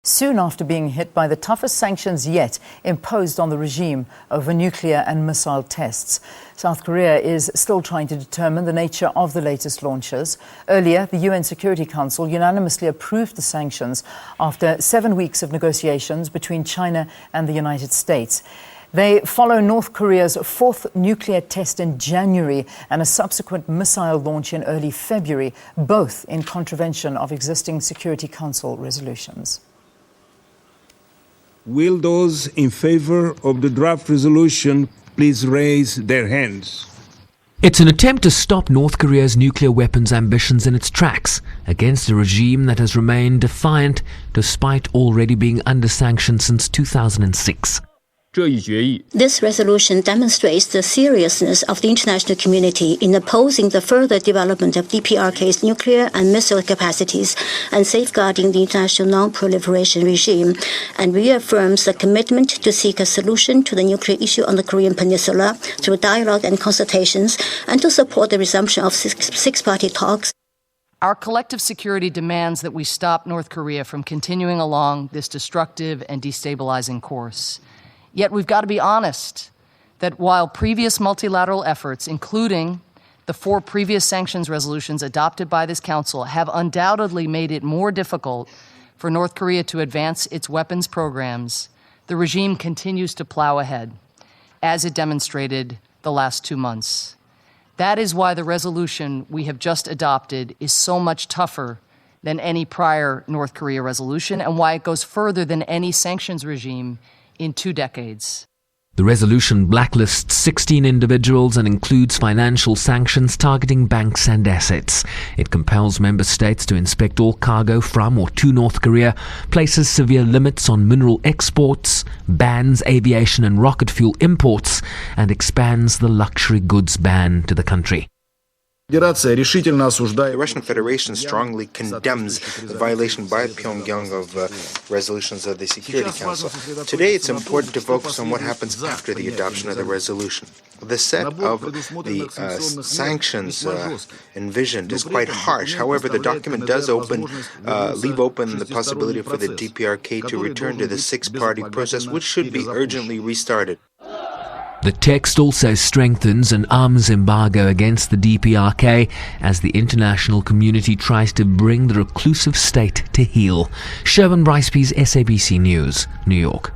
soon after being hit by the toughest sanctions yet imposed on the regime over nuclear and missile tests. South Korea is still trying to determine the nature of the latest launches. Earlier, the UN Security Council unanimously approved the sanctions after 7 weeks of negotiations between China and the United States. They follow North Korea's fourth nuclear test in January and a subsequent missile launch in early February, both in contravention of existing Security Council resolutions. Will those in favor of the draft resolution please raise their hands? It's an attempt to stop North Korea's nuclear weapons ambitions in its tracks against a regime that has remained defiant despite already being under sanctions since 2006. This resolution demonstrates the seriousness of the international community in opposing the further development of DPRK's nuclear and missile capacities and safeguarding the international non-proliferation regime, and reaffirms the commitment to seek a solution to the nuclear issue on the Korean Peninsula through dialogue and consultations, and to support the resumption of six-party talks. Our collective security demands that we stop North Korea from continuing along this destructive and destabilizing course. Yet we've got to be honest that while previous multilateral efforts, including the 4 previous sanctions resolutions adopted by this Council, have undoubtedly made it more difficult for North Korea to advance its weapons programs, the regime continues to plow ahead, as it demonstrated the last 2 months. That is why the resolution we have just adopted is so much tougher than any prior North Korea resolution, and why it goes further than any sanctions regime in 2 decades. The resolution blacklists 16 individuals and includes financial sanctions targeting banks and assets. It compels member states to inspect all cargo from or to North Korea, places severe limits on mineral exports, bans aviation and rocket fuel imports, and expands the luxury goods ban to the country. The Russian Federation strongly condemns the violation by Pyongyang of resolutions of the Security Council. Today, it's important to focus on what happens after the adoption of the resolution. The set of the sanctions envisioned is quite harsh. However, the document does leave open the possibility for the DPRK to return to the 6-party process, which should be urgently restarted. The text also strengthens an arms embargo against the DPRK as the international community tries to bring the reclusive state to heel. Sherwin Bryceby's SABC News, New York.